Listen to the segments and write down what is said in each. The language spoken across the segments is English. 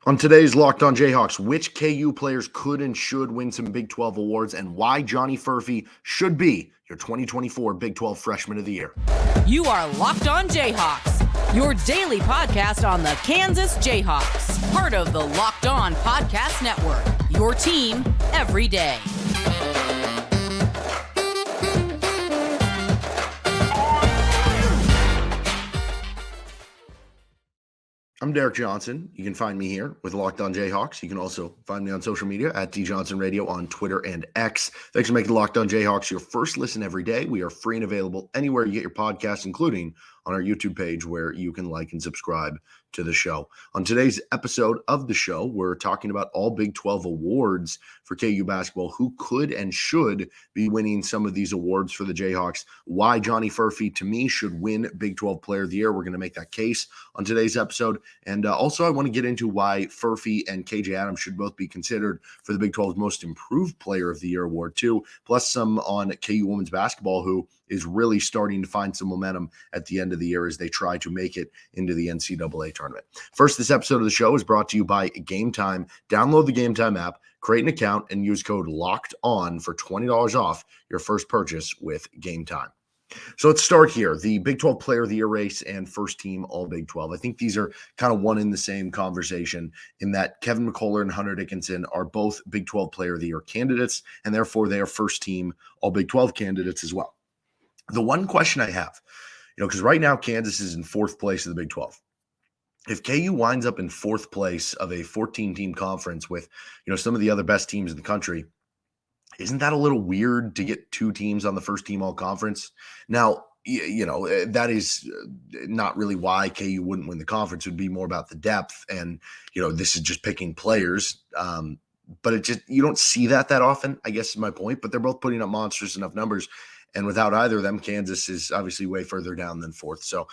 On today's Locked On Jayhawks, which KU players could and should win some Big 12 awards and why Johnny Furphy should be your 2024 Big 12 Freshman of the Year. You are Locked On Jayhawks, your daily podcast on the Kansas Jayhawks, part of the Locked On Podcast Network, your team every day. I'm Derek Johnson. You can find me here with Locked On Jayhawks. You can also find me on social media at DJohnsonRadio on Twitter and X. Thanks for making Locked On Jayhawks your first listen every day. We are free and available anywhere you get your podcasts, including on our YouTube page where you can like and subscribe to the show. On today's episode of the show, we're talking about all Big 12 awards for KU basketball, who could and should be winning some of these awards for the Jayhawks, why Johnny Furphy, to me, should win Big 12 Player of the Year. We're going to make that case on today's episode. And also, I want to get into why Furphy and KJ Adams should both be considered for the Big 12's Most Improved Player of the Year award, too, plus some on KU women's basketball, who is really starting to find some momentum at the end of the year as they try to make it into the NCAA Tournament. First, this episode of the show is brought to you by Gametime. Download the Gametime app, create an account, and use code LOCKEDON for $20 off your first purchase with Gametime. So let's start here. The Big 12 Player of the Year race and first team All Big 12. I think these are kind of one in the same conversation in that Kevin McCullar and Hunter Dickinson are both Big 12 Player of the Year candidates, and therefore they are first team All Big 12 candidates as well. The one question I have, because right now Kansas is in fourth place of the Big 12. If KU winds up in fourth place of a 14-team conference with, some of the other best teams in the country, isn't that a little weird to get two teams on the first team all conference? Now, that is not really why KU wouldn't win the conference. It would be more about the depth, and this is just picking players. But you don't see that often, I guess is my point. But they're both putting up monstrous enough numbers, and without either of them, Kansas is obviously way further down than fourth. So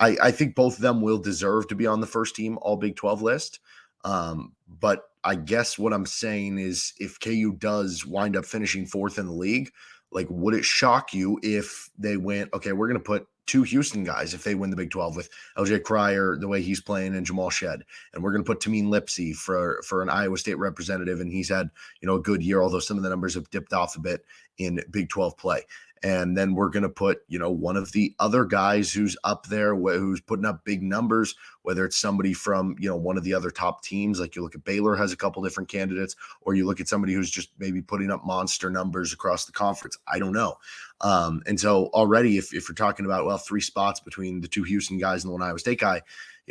I think both of them will deserve to be on the first team All Big 12 list. But I guess what I'm saying is if KU does wind up finishing fourth in the league, would it shock you if they went, okay, we're going to put two Houston guys if they win the Big 12 with LJ Cryer, the way he's playing, and Jamal Shed. And we're going to put Tameen Lipsey for an Iowa State representative, and he's had, a good year, although some of the numbers have dipped off a bit in Big 12 play. And then we're going to put, one of the other guys who's up there, who's putting up big numbers, whether it's somebody from, one of the other top teams, like you look at Baylor has a couple different candidates, or you look at somebody who's just maybe putting up monster numbers across the conference. I don't know. And so already, if you're talking about, 3 spots between the two Houston guys and the one Iowa State guy,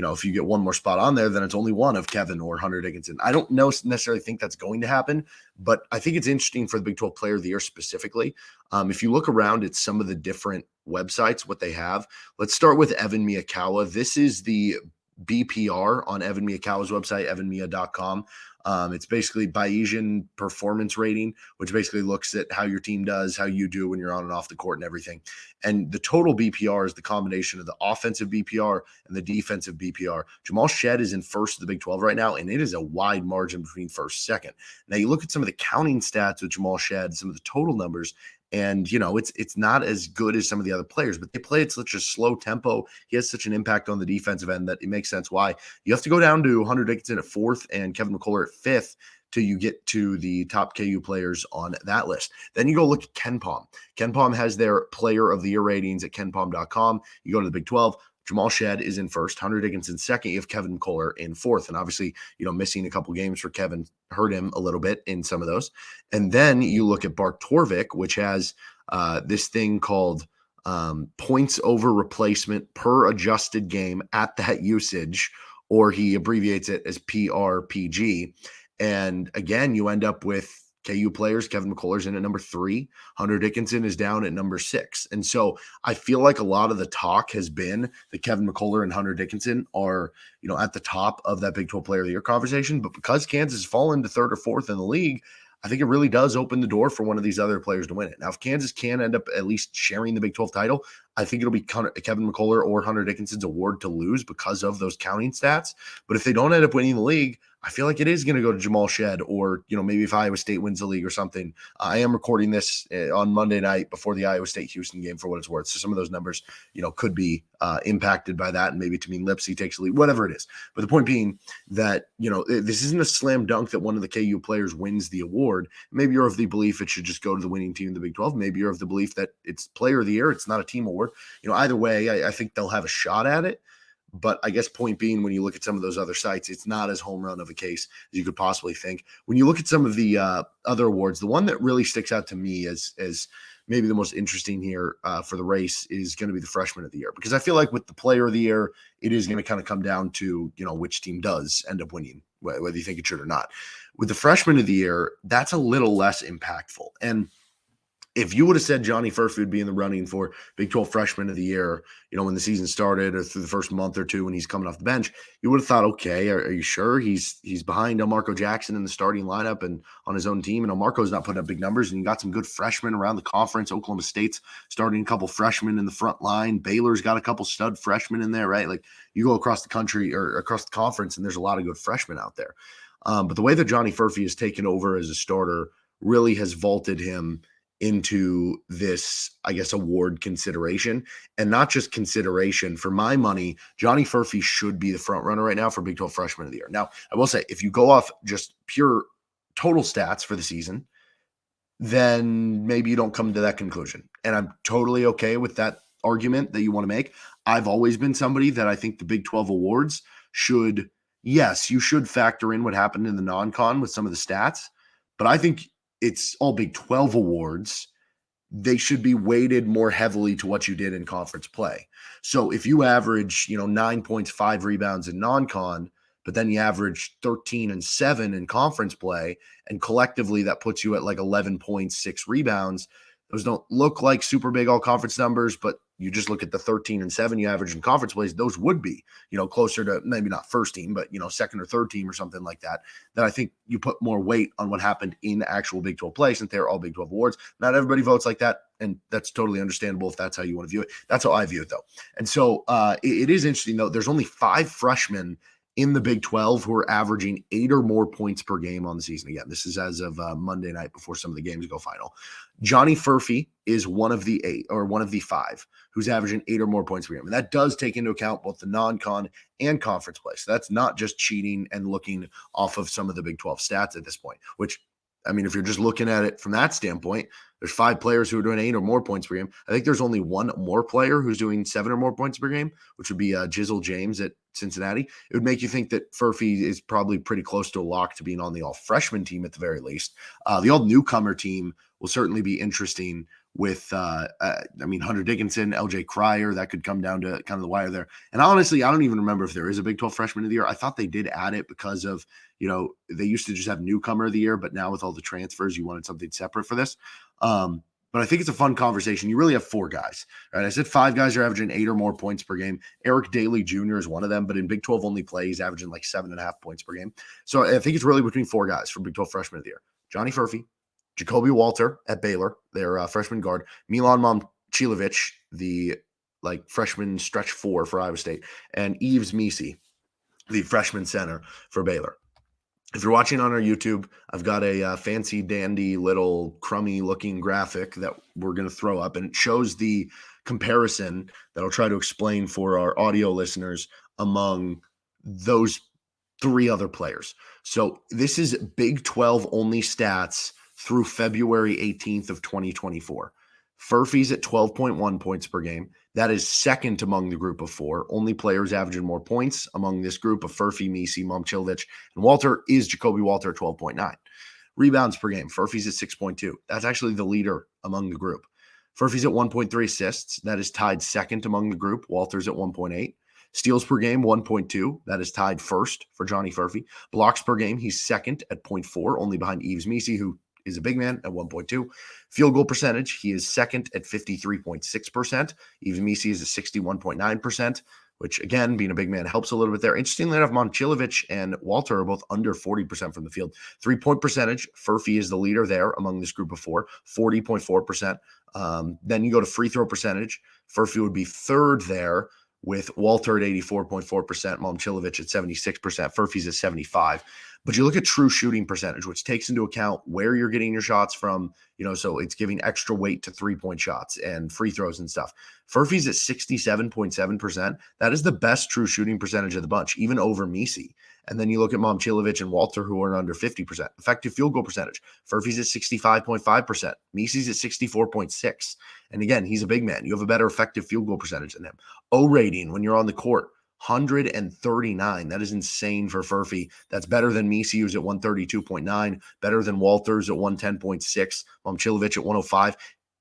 if you get one more spot on there, then it's only one of Kevin or Hunter Dickinson. I don't necessarily think that's going to happen, but I think it's interesting for the Big 12 Player of the Year specifically. If you look around at some of the different websites, what they have, let's start with Evan Miyakawa. This is the BPR on Evan Miyakawa's website, evanmiya.com. It's basically Bayesian performance rating, which basically looks at how your team does, how you do when you're on and off the court and everything. And the total BPR is the combination of the offensive BPR and the defensive BPR. Jamal Shed is in first of the Big 12 right now, and it is a wide margin between first and second. Now, you look at some of the counting stats with Jamal Shed, some of the total numbers, and, it's not as good as some of the other players, but they play at such a slow tempo. He has such an impact on the defensive end that it makes sense why you have to go down to Hunter Dickinson at fourth and Kevin McCullar at fifth till you get to the top KU players on that list. Then you go look at KenPom. KenPom has their player of the year ratings at kenpom.com. You go to the Big 12. Jamal Shed is in first, Hunter Dickinson second. You have Kevin McCullar in fourth. And obviously, missing a couple games for Kevin hurt him a little bit in some of those. And then you look at Bart Torvik, which has this thing called points over replacement per adjusted game at that usage, or he abbreviates it as PRPG. And again, you end up with KU players. Kevin McCullar's in at number 3. Hunter Dickinson is down at number 6. And so I feel like a lot of the talk has been that Kevin McCullar and Hunter Dickinson are, at the top of that Big 12 Player of the Year conversation. But because Kansas has fallen to 3rd or 4th in the league, I think it really does open the door for one of these other players to win it. Now, if Kansas can end up at least sharing the Big 12 title, I think it'll be Kevin McCullar or Hunter Dickinson's award to lose because of those counting stats. But if they don't end up winning the league, I feel like it is going to go to Jamal Shed, or, maybe if Iowa State wins the league or something. I am recording this on Monday night before the Iowa State-Houston game, for what it's worth. So some of those numbers, could be impacted by that, and maybe Tamim Lipsey takes the lead, whatever it is. But the point being that, this isn't a slam dunk that one of the KU players wins the award. Maybe you're of the belief it should just go to the winning team in the Big 12. Maybe you're of the belief that it's player of the year. It's not a team award. Either way, I think they'll have a shot at it. But I guess point being, when you look at some of those other sites, it's not as home run of a case as you could possibly think. When you look at some of the other awards, the one that really sticks out to me as maybe the most interesting here for the race is going to be the freshman of the year, because I feel like with the player of the year, it is going to kind of come down to, which team does end up winning, whether you think it should or not. With the freshman of the year, that's a little less impactful. And if you would have said Johnny Furphy would be in the running for Big 12 Freshman of the Year, when the season started, or through the first month or two when he's coming off the bench, you would have thought, okay, are you sure he's behind Elmarko Jackson in the starting lineup and on his own team? And Elmarko's not putting up big numbers, and you got some good freshmen around the conference. Oklahoma State's starting a couple freshmen in the front line. Baylor's got a couple stud freshmen in there, right? Like, you go across the country or across the conference, and there's a lot of good freshmen out there. But the way that Johnny Furphy has taken over as a starter really has vaulted him into this, I guess, award consideration. And not just consideration. For my money, Johnny Furphy should be the front runner right now for Big 12 Freshman of the Year. Now, I will say, if you go off just pure total stats for the season, then maybe you don't come to that conclusion. And I'm totally okay with that argument that you want to make. I've always been somebody that I think the Big 12 awards should, yes, you should factor in what happened in the non-con with some of the stats, but I think it's all Big 12 awards. They should be weighted more heavily to what you did in conference play. So if you average, 9 points, 5 rebounds in non-con, but then you average 13 and 7 in conference play, and collectively that puts you at like 11 points, 6 rebounds. Those don't look like super big all conference numbers, but you just look at the 13 and 7 you average in conference plays, those would be, closer to maybe not first team, but, second or third team or something like that. Then I think you put more weight on what happened in actual Big 12 play, since they're all Big 12 awards. Not everybody votes like that, and that's totally understandable if that's how you want to view it. That's how I view it, though. And so it is interesting, though. There's only 5 freshmen in the Big 12 who are averaging 8 or more points per game on the season. Again, this is as of Monday night before some of the games go final. Johnny Furphy is one of the 8 or one of the 5 who's averaging 8 or more points per game. And that does take into account both the non-con and conference play. So that's not just cheating and looking off of some of the Big 12 stats at this point, which, I mean, if you're just looking at it from that standpoint, there's 5 players who are doing 8 or more points per game. I think there's only one more player who's doing 7 or more points per game, which would be Jizzle James at Cincinnati. It would make you think that Furphy is probably pretty close to a lock to being on the all-freshman team at the very least. The all-newcomer team will certainly be interesting with, Hunter Dickinson, LJ Cryer. That could come down to kind of the wire there. And honestly, I don't even remember if there is a Big 12 Freshman of the Year. I thought they did add it because of, they used to just have newcomer of the year, but now with all the transfers, you wanted something separate for this. But I think it's a fun conversation. You really have 4 guys, right? I said 5 guys are averaging 8 or more points per game. Eric Daly Jr. is one of them, but in Big 12 only play, he's averaging like 7.5 points per game. So I think it's really between 4 guys for Big 12 Freshman of the Year. Johnny Furphy, Jacoby Walter at Baylor, their freshman guard, Milan Momcilovic, the freshman stretch 4 for Iowa State, and Yves Misi, the freshman center for Baylor. If you're watching on our YouTube, I've got a fancy dandy little crummy looking graphic that we're going to throw up, and it shows the comparison that I'll try to explain for our audio listeners among those 3 other players. So this is Big 12 only stats through February 18th of 2024. Furphy's at 12.1 points per game. That is second among the group of 4. Only players averaging more points among this group of Furphy, Misi, Momcilovic, and Walter is Jacoby Walter at 12.9. Rebounds per game, Furphy's at 6.2. That's actually the leader among the group. Furphy's at 1.3 assists. That is tied second among the group. Walter's at 1.8. Steals per game, 1.2. That is tied first for Johnny Furphy. Blocks per game, he's second at 0.4, only behind Yves Misi, who is a big man at 1.2. Field goal percentage, he is second at 53.6%. Yves Misi is at 61.9%, which, again, being a big man helps a little bit there. Interestingly enough, Momcilovic and Walter are both under 40% from the field. 3-point percentage, Furphy is the leader there among this group of 4, 40.4%. Then you go to free throw percentage. Furphy would be third there, with Walter at 84.4%, Momcilovic at 76%, Furphy's at 75%. But you look at true shooting percentage, which takes into account where you're getting your shots from, so it's giving extra weight to 3-point shots and free throws and stuff. Furphy's at 67.7%. That is the best true shooting percentage of the bunch, even over Misi. And then you look at Momcilovic and Walter, who are under 50%. Effective field goal percentage. Furphy's at 65.5%. Misi's at 64.6%. And again, he's a big man. You have a better effective field goal percentage than him. O rating when you're on the court, 139. That is insane for Furphy. That's better than Misi, who's at 132.9, better than Walters at 110.6, Momcilovic at 105.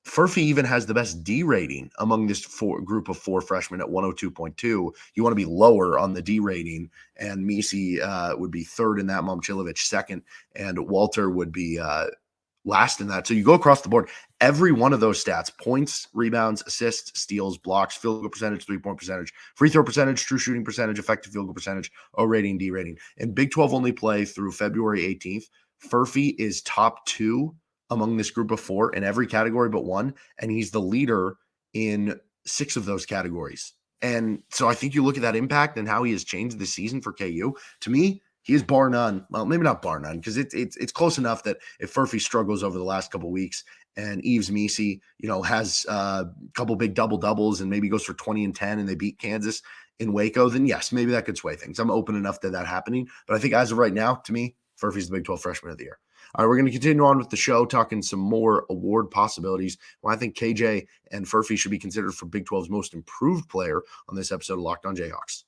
Furphy even has the best D rating among this group of 4 freshmen at 102.2. You want to be lower on the D rating, and Misi would be third in that, Momcilovic second, and Walter would be last in that. So you go across the board, every one of those stats: points, rebounds, assists, steals, blocks, field goal percentage, 3-point percentage, free throw percentage, true shooting percentage, effective field goal percentage, O rating, D rating. In Big 12 only play through February 18th, Furphy is top 2 among this group of 4 in every category but one, and he's the leader in 6 of those categories. And so I think you look at that impact and how he has changed the season for KU. To me, he is bar none. Well, maybe not bar none, because it's close enough that if Furphy struggles over the last couple of weeks and Yves Misi, has a couple big double-doubles and maybe goes for 20 and 10 and they beat Kansas in Waco, then yes, maybe that could sway things. I'm open enough to that happening. But I think as of right now, to me, Furphy's the Big 12 Freshman of the Year. All right, we're going to continue on with the show, talking some more award possibilities. Well, I think KJ and Furphy should be considered for Big 12's most improved player on this episode of Locked On Jayhawks.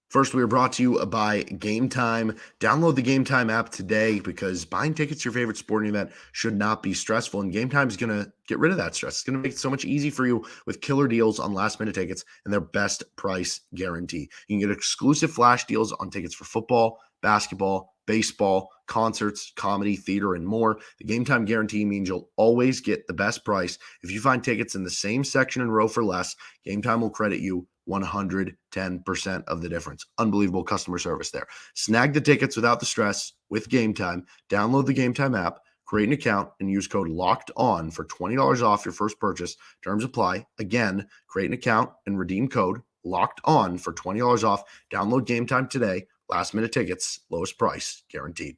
First, we are brought to you by Gametime. Download the Gametime app today, because buying tickets to your favorite sporting event should not be stressful, and Gametime is going to get rid of that stress. It's going to make it so much easier for you with killer deals on last-minute tickets and their best price guarantee. You can get exclusive flash deals on tickets for football, basketball, baseball, concerts, comedy, theater, and more. The Gametime guarantee means you'll always get the best price. If you find tickets in the same section and row for less, Gametime will credit you 110% of the difference. Unbelievable customer service there. Snag the tickets without the stress with Gametime. Download the Gametime app, create an account, and use code LOCKEDON for $20 off your first purchase. Terms apply. Again, create an account and redeem code LOCKEDON for $20 off. Download Gametime today. Last minute tickets, lowest price guaranteed.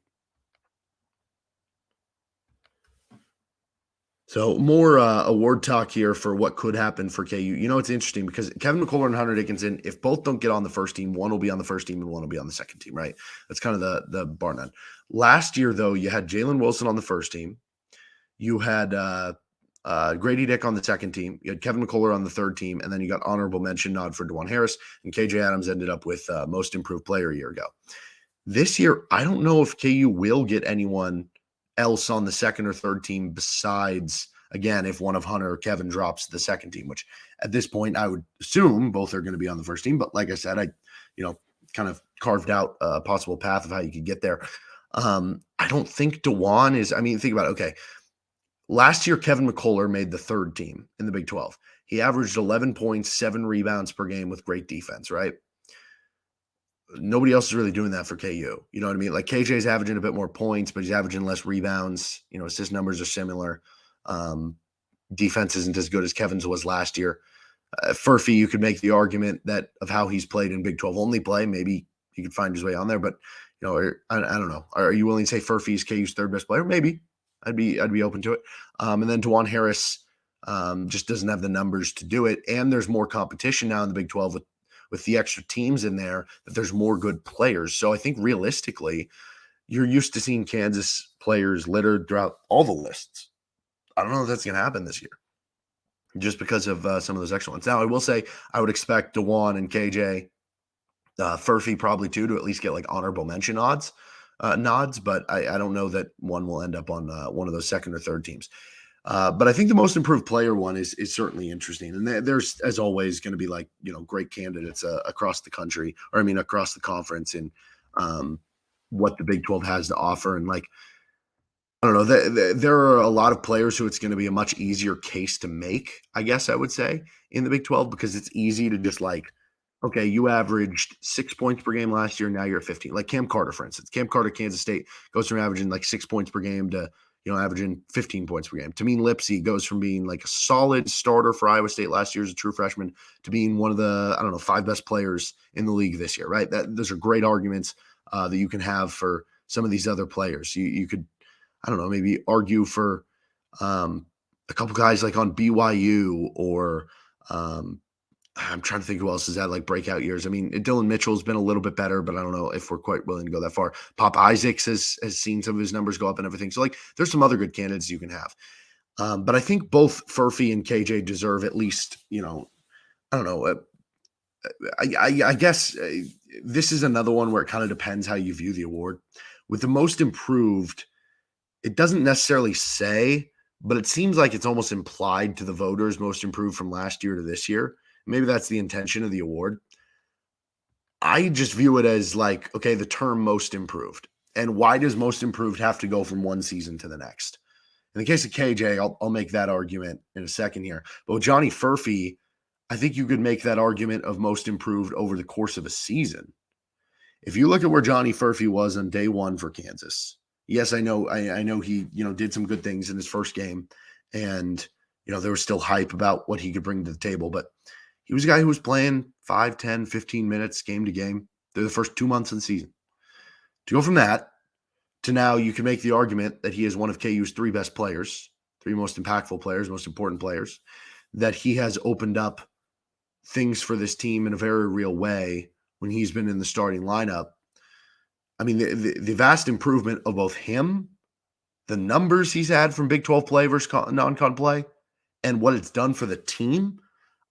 So more award talk here for what could happen for KU. It's interesting because Kevin McCullar and Hunter Dickinson, if both don't get on the first team, one will be on the first team and one will be on the second team, right? That's kind of the bar none. Last year, though, you had Jalen Wilson on the first team. You had Grady Dick on the second team. You had Kevin McCullar on the third team, and then you got honorable mention nod for Dajuan Harris, and KJ Adams ended up with most improved player a year ago. This year, I don't know if KU will get anyone else on the second or third team besides, again, if one of Hunter or Kevin drops the second team, which at this point I would assume both are going to be on the first team. But like I said, I kind of carved out a possible path of how you could get there. I don't think Dajuan is, think about it. Okay. Last year, Kevin McCullar made the third team in the Big 12. He averaged 11 points, 7 rebounds per game with great defense, right? Nobody else is really doing that for KU. You know what I mean? Like KJ's averaging a bit more points, but he's averaging less rebounds. Assist numbers are similar. Defense isn't as good as Kevin's was last year. Furphy, you could make the argument that of how he's played in Big 12 only play, maybe he could find his way on there. But I don't know. Are you willing to say Furphy is KU's third best player? Maybe. I'd be open to it. And then Dajuan Harris just doesn't have the numbers to do it. And there's more competition now in the Big 12 with the extra teams in there, that there's more good players. So I think realistically, you're used to seeing Kansas players littered throughout all the lists. I don't know if that's going to happen this year just because of some of those extra ones. Now, I will say I would expect Dajuan and KJ, Furphy probably too, to at least get like honorable mention nods, but I don't know that one will end up on one of those second or third teams. But I think the most improved player one is certainly interesting. And there's, as always, going to be great candidates across the country, across the conference, and what the Big 12 has to offer. And I don't know, there are a lot of players who it's going to be a much easier case to make, I guess I would say, in the Big 12, because it's easy to just okay, you averaged 6 points per game last year, now you're at 15. Like Cam Carter, for instance. Cam Carter, Kansas State, goes from averaging 6 points per game to averaging 15 points per game. Tameen Lipsey goes from being like a solid starter for Iowa State last year as a true freshman to being one of the, 5 best players in the league this year, right? Those are great arguments that you can have for some of these other players. You could, maybe argue for a couple guys like on BYU or I'm trying to think who else has had like breakout years. I mean, Dylan Mitchell's been a little bit better, but I don't know if we're quite willing to go that far. Pop Isaacs has seen some of his numbers go up and everything. So like there's some other good candidates you can have. But I think both Furphy and KJ deserve at least, I guess this is another one where it kind of depends how you view the award. With the most improved, it doesn't necessarily say, but it seems like it's almost implied to the voters most improved from last year to this year. Maybe that's the intention of the award. I just view it as like, okay, the term most improved. And why does most improved have to go from one season to the next? In the case of KJ, I'll make that argument in a second here. But with Johnny Furphy, I think you could make that argument of most improved over the course of a season. If you look at where Johnny Furphy was on day one for Kansas, yes, I know he, did some good things in his first game. And, there was still hype about what he could bring to the table. But he was a guy who was playing 5, 10, 15 minutes game to game through the first 2 months of the season. To go from that to now, you can make the argument that he is one of KU's 3 best players, 3 most impactful players, most important players, that he has opened up things for this team in a very real way when he's been in the starting lineup. I mean, the vast improvement of both him, the numbers he's had from Big 12 play versus non-con play, and what it's done for the team,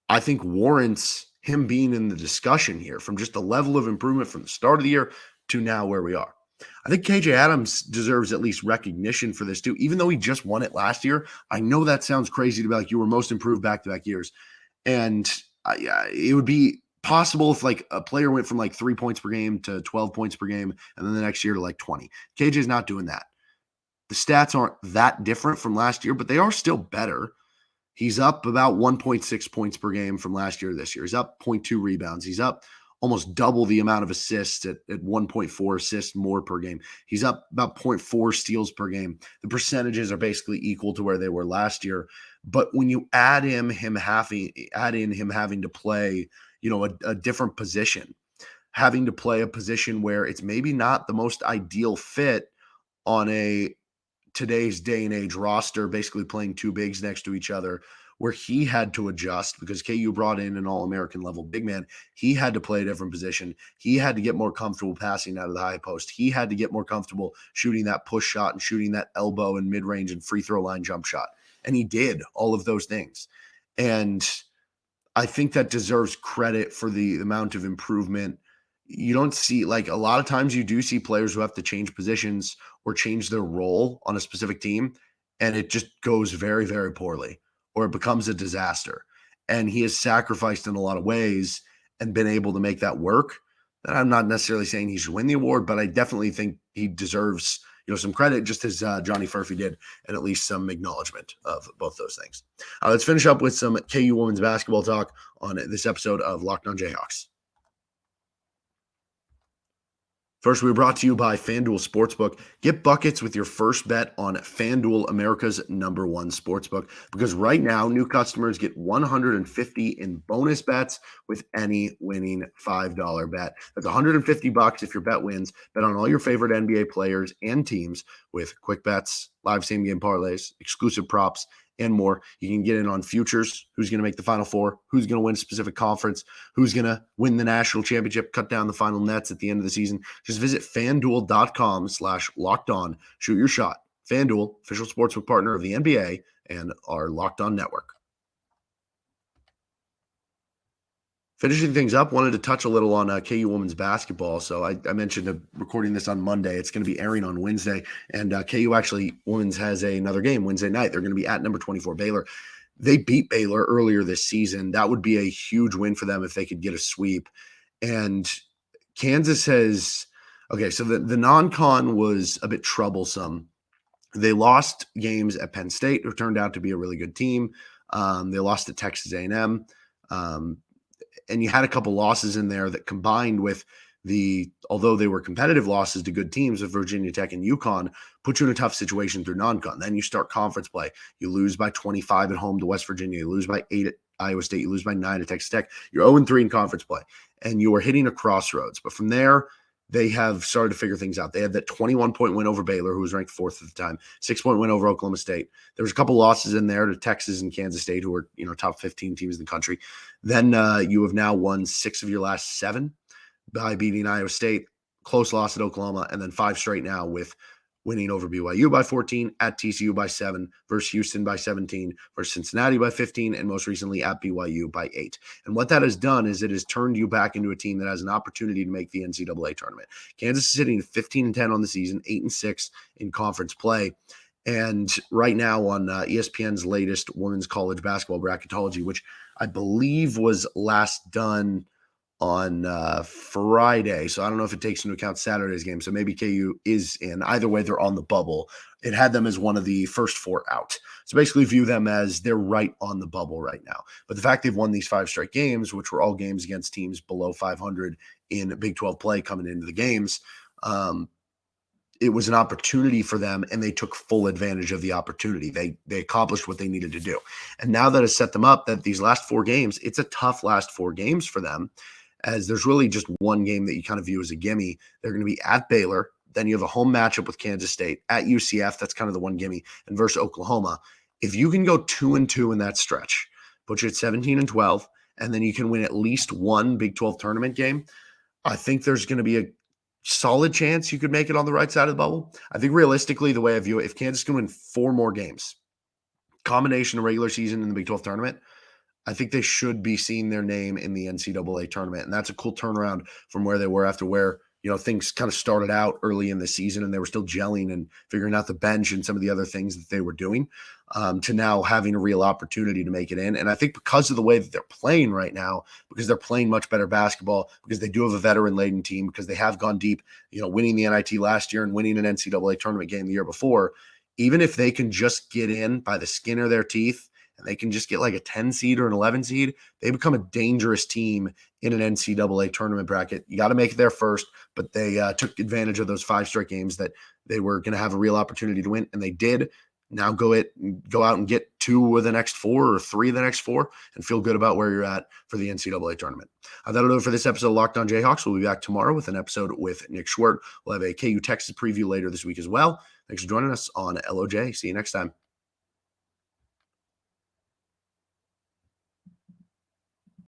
I think warrants him being in the discussion here from just the level of improvement from the start of the year to now where we are. I think KJ Adams deserves at least recognition for this too, even though he just won it last year. I know that sounds crazy to be like, you were most improved back-to-back years. And it would be possible if like a player went from like 3 points per game to 12 points per game and then the next year to like 20. KJ's not doing that. The stats aren't that different from last year, but they are still better. He's up about 1.6 points per game from last year to this year. He's up 0.2 rebounds. He's up almost double the amount of assists at 1.4 assists more per game. He's up about 0.4 steals per game. The percentages are basically equal to where they were last year. But when you add in him having to play, a different position, having to play a position where it's maybe not the most ideal fit on a today's day and age roster, basically playing 2 bigs next to each other, where he had to adjust because KU brought in an All-American level big man. He had to play a different position. He had to get more comfortable passing out of the high post. He had to get more comfortable shooting that push shot and shooting that elbow and mid-range and free throw line jump shot. And he did all of those things. And I think that deserves credit for the amount of improvement. You don't see, like, a lot of times you do see players who have to change positions or change their role on a specific team, and it just goes very, very poorly, or it becomes a disaster. And he has sacrificed in a lot of ways and been able to make that work. And I'm not necessarily saying he should win the award, but I definitely think he deserves, some credit, just as Johnny Furphy did, and at least some acknowledgement of both those things. Let's finish up with some KU women's basketball talk on this episode of Locked On Jayhawks. First, we're brought to you by FanDuel Sportsbook. Get buckets with your first bet on FanDuel, America's #1 sportsbook, because right now, new customers get $150 in bonus bets with any winning $5 bet. That's $150 if your bet wins. Bet on all your favorite NBA players and teams with quick bets, live same-game parlays, exclusive props, and more. You can get in on futures, who's going to make the Final Four, who's going to win a specific conference, who's going to win the national championship, cut down the final nets at the end of the season. Just visit FanDuel.com/lockedon. Shoot your shot. FanDuel, official sportsbook partner of the NBA and our Locked On network. Finishing things up, wanted to touch a little on KU women's basketball. So I mentioned recording this on Monday. It's going to be airing on Wednesday. And KU actually women's has another game Wednesday night. They're going to be at number 24 Baylor. They beat Baylor earlier this season. That would be a huge win for them if they could get a sweep. And Kansas has – okay, so the non-con was a bit troublesome. They lost games at Penn State, who turned out to be a really good team. They lost to Texas A&M. And you had a couple losses in there that combined with although they were competitive losses to good teams of Virginia Tech and UConn, put you in a tough situation through non-con. Then you start conference play. You lose by 25 at home to West Virginia. You lose by 8 at Iowa State. You lose by 9 at Texas Tech. You're 0-3 in conference play, and you are hitting a crossroads. But from there, they have started to figure things out. They had that 21-point win over Baylor, who was ranked 4th at the time, 6-point win over Oklahoma State. There was a couple losses in there to Texas and Kansas State, who are top 15 teams in the country. Then you have now won 6 of your last 7 by beating Iowa State, close loss at Oklahoma, and then 5 straight now with winning over BYU by 14, at TCU by 7, versus Houston by 17, versus Cincinnati by 15, and most recently at BYU by 8. And what that has done is it has turned you back into a team that has an opportunity to make the NCAA tournament. Kansas is sitting at 15-10 on the season, 8-6 in conference play. And right now on ESPN's latest women's college basketball bracketology, which I believe was last done on Friday. So I don't know if it takes into account Saturday's game. So maybe KU is in. Either way, they're on the bubble. It had them as one of the first 4 out. So basically view them as they're right on the bubble right now. But the fact they've won these 5 straight games, which were all games against teams below 500 in Big 12 play coming into the games, it was an opportunity for them, and they took full advantage of the opportunity. They accomplished what they needed to do. And now that has set them up that these last 4 games, it's a tough last 4 games for them, as there's really just one game that you kind of view as a gimme. They're going to be at Baylor. Then you have a home matchup with Kansas State, at UCF. That's kind of the one gimme, and versus Oklahoma. If you can go 2-2 in that stretch, put you at 17-12, and then you can win at least one Big 12 tournament game, I think there's going to be a solid chance you could make it on the right side of the bubble. I think realistically, the way I view it, if Kansas can win 4 more games, combination of regular season and the Big 12 tournament, I think they should be seeing their name in the NCAA tournament. And that's a cool turnaround from where they were after where, things kind of started out early in the season and they were still gelling and figuring out the bench and some of the other things that they were doing, to now having a real opportunity to make it in. And I think because of the way that they're playing right now, because they're playing much better basketball, because they do have a veteran-laden team, because they have gone deep, winning the NIT last year and winning an NCAA tournament game the year before, even if they can just get in by the skin of their teeth, and they can just get like a 10 seed or an 11 seed, they become a dangerous team in an NCAA tournament bracket. You got to make it there first, but they took advantage of those 5 straight games that they were going to have a real opportunity to win, and they did. Now go out and get 2 of the next 4 or 3 of the next 4 and feel good about where you're at for the NCAA tournament. That'll do it for this episode of Locked On Jayhawks. We'll be back tomorrow with an episode with Nick Schwert. We'll have a KU Texas preview later this week as well. Thanks for joining us on LOJ. See you next time.